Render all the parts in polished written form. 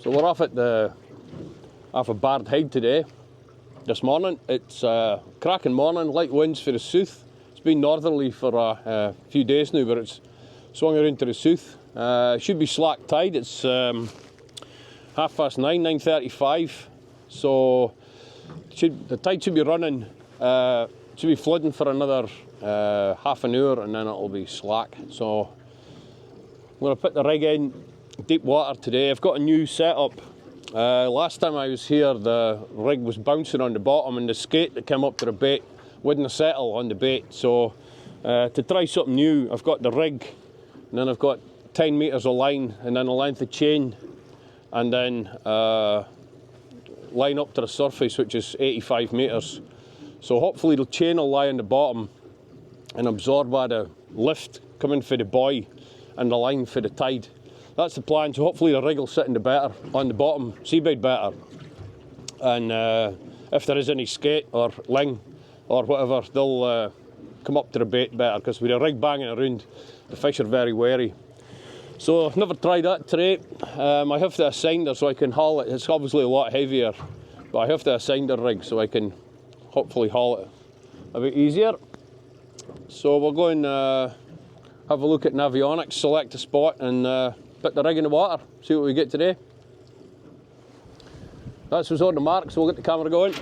So we're off of Bard Head today, this morning. It's a cracking morning, light winds for the south. It's been northerly for a few days now, but it's swung around to the south. Should be slack tide. It's 9:30, 9:35. So the tide should be running, should be flooding for another half an hour, and then it'll be slack. So I'm going to put the rig in deep water today. I've got a new setup. Last time I was here, the rig was bouncing on the bottom, and the skate that came up to the bait wouldn't settle on the bait. So to try something new, I've got the rig, and then I've got 10 metres of line, and then a length of chain, and then line up to the surface, which is 85 metres. So hopefully the chain will lie on the bottom and absorb by the lift coming for the buoy and the line for the tide. That's the plan. So hopefully the rig will sit on the bottom seabed better. And if there is any skate or ling or whatever, they'll come up to the bait better, because with the rig banging around, the fish are very wary. So I've never tried that today. I have to assign her so I can haul it. It's obviously a lot heavier, but I have to assign the rig so I can hopefully haul it a bit easier. So we'll go and have a look at Navionics, select a spot, and put the rig in the water, see what we get today. That's what's on the mark, so we'll get the camera going.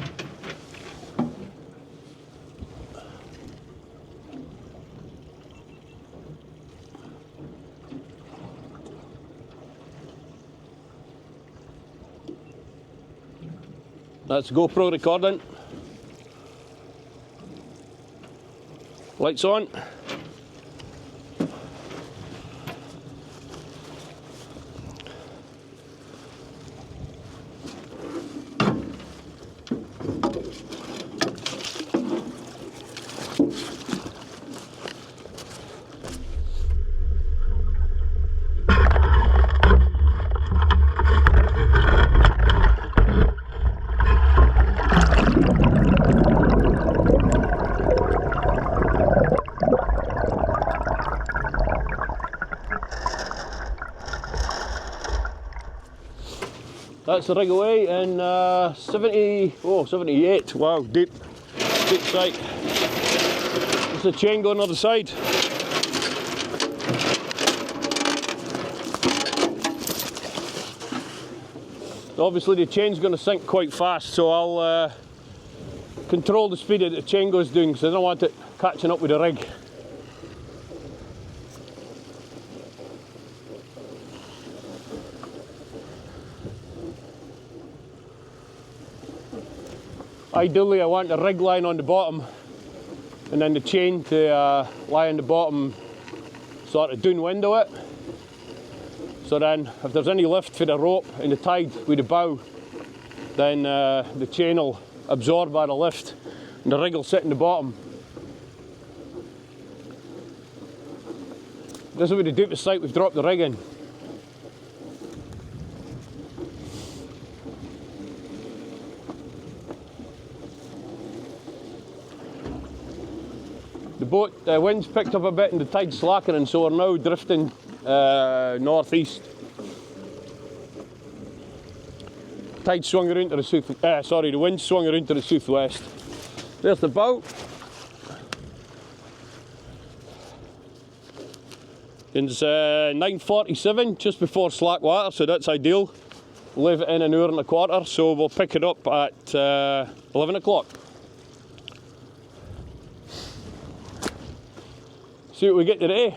That's GoPro recording. Lights on. That's the rig away in 78. Wow, deep sight. There's the chain going on the side. Obviously the chain's going to sink quite fast, so I'll control the speed that the chain goes doing, because I don't want it catching up with the rig. Ideally I want the rig line on the bottom, and then the chain to lie on the bottom, sort of downwind of it. So then if there's any lift for the rope and the tide with the bow, then the chain will absorb by the lift and the rig will sit in the bottom. This will be the deepest site we've dropped the rig in. The wind's picked up a bit and the tide's slackening, so we're now drifting northeast. Tide swung around to the south. The wind swung around to the southwest. There's the boat. It's 9:47, just before slack water, so that's ideal. We'll leave it in an hour and a quarter, so we'll pick it up at 11 o'clock. See what we get today.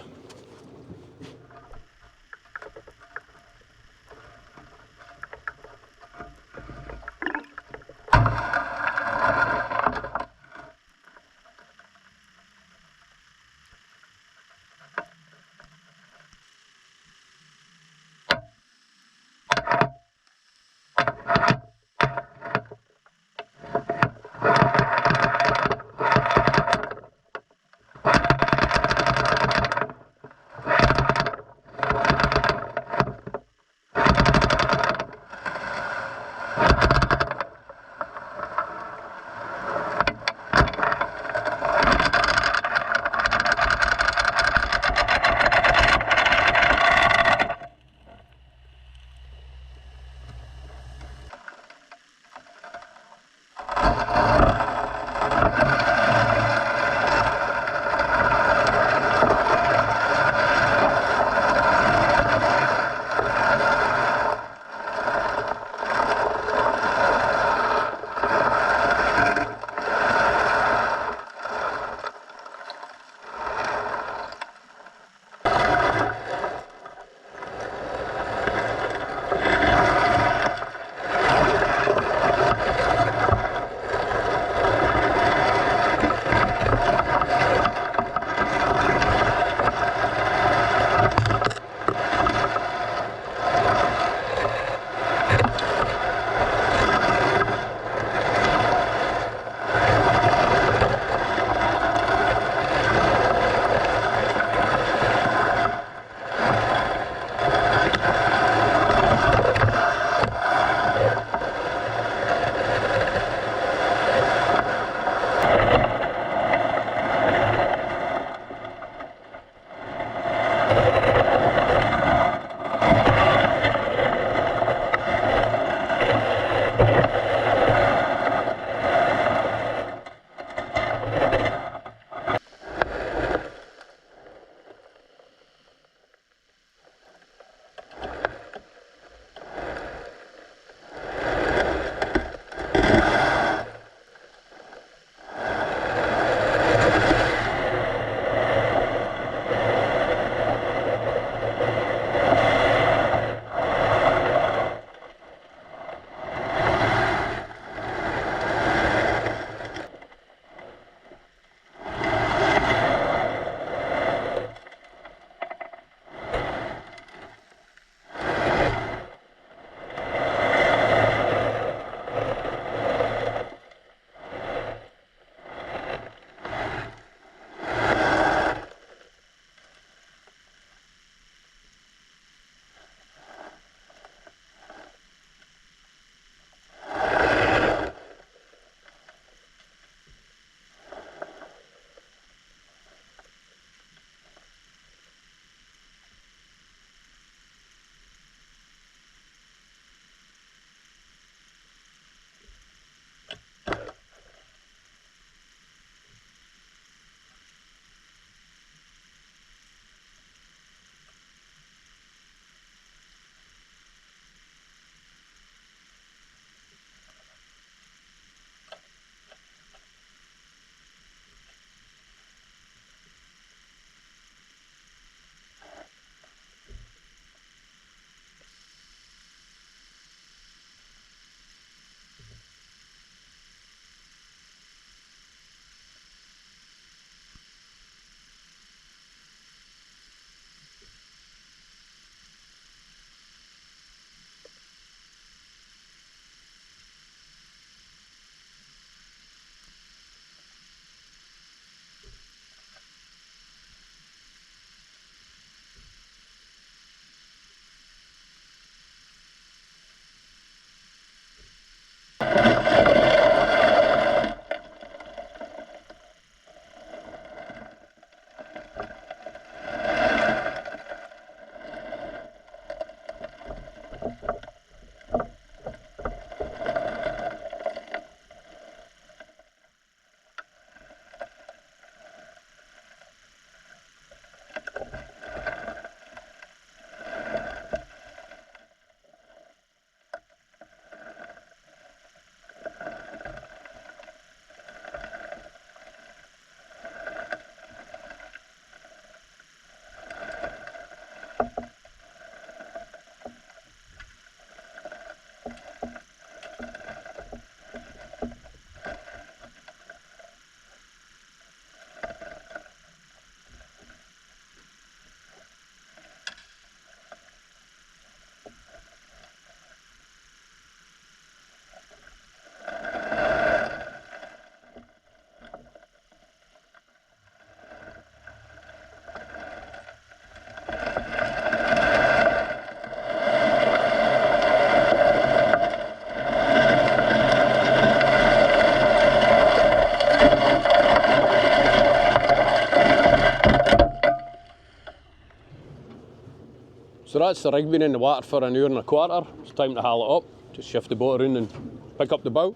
that's the rig been in the water for an hour and a quarter. It's time to haul it up. Just shift the boat around and pick up the bow.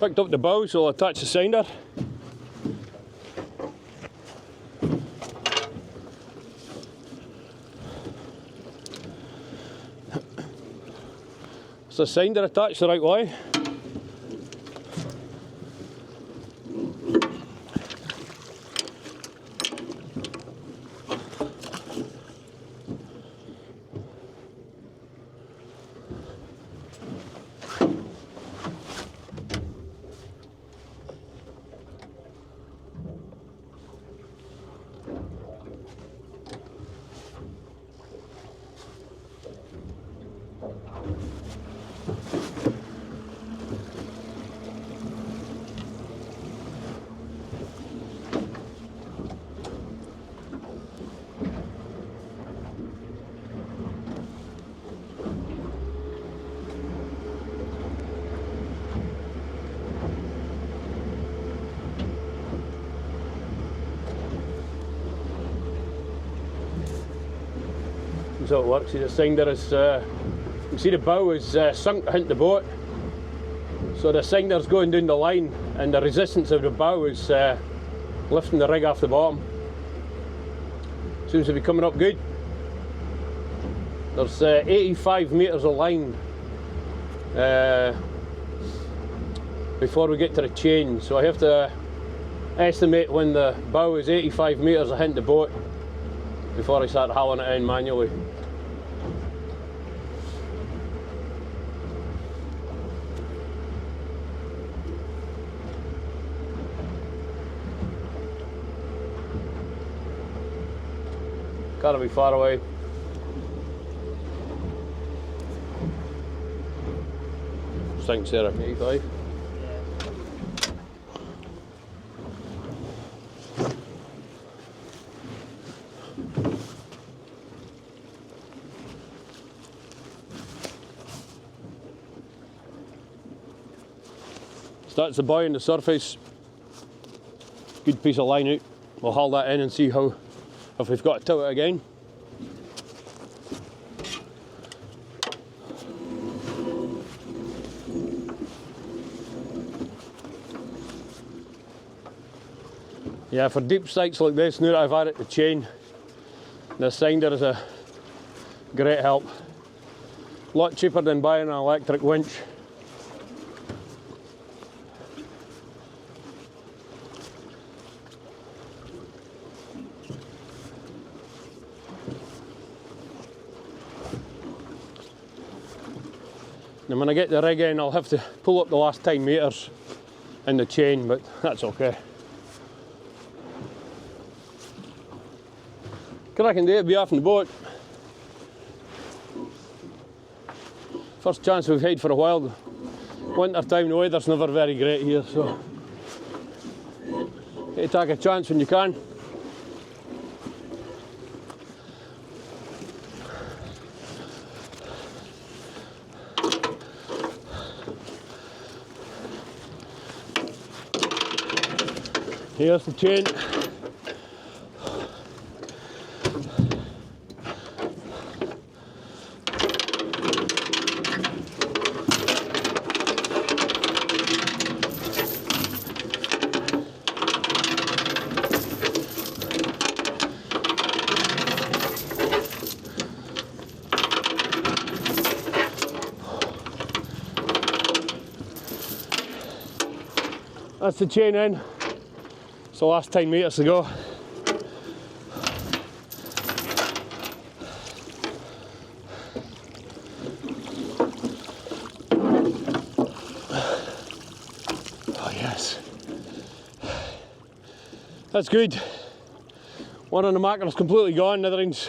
Picked up the bow, so I'll attach the sinder. Is the sinder attached the right way? So it works. See the sinder is, you can see the bow is sunk into the boat. So the sinder's going down the line and the resistance of the bow is lifting the rig off the bottom. Seems to be coming up good. There's 85 metres of line before we get to the chain. So I have to estimate when the bow is 85 metres ahead the boat before I start hauling it in manually. Gotta be far away. Thanks, Sarah. 85. Starts the buoy on the surface. Good piece of line out. We'll haul that in and see how, if we've got to tow it again. Yeah, for deep sites like this, now that I've added the chain, the sinder is a great help. A lot cheaper than buying an electric winch. And when I get the rig in, I'll have to pull up the last 10 metres in the chain, but that's okay. Cracking day to be off on the boat. First chance we've had for a while. Winter time, the weather's never very great here, so you take a chance when you can. Here's the chain. That's the chain in. It's the last 10 metres to go. Oh yes. That's good. One on the mackerel's completely gone, the other one's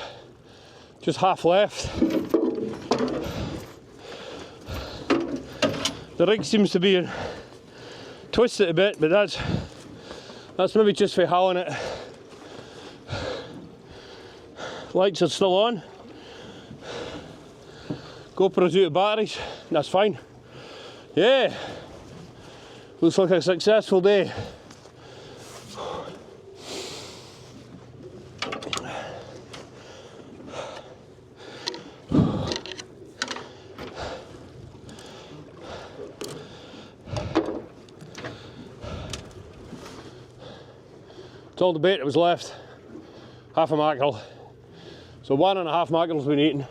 just half left. The rig seems to be twisted a bit, but that's maybe just for hauling it. Lights are still on. GoPro's out of batteries, that's fine. Yeah, looks like a successful day. It's all the bait that was left, half a mackerel. So 1.5 mackerels been eaten.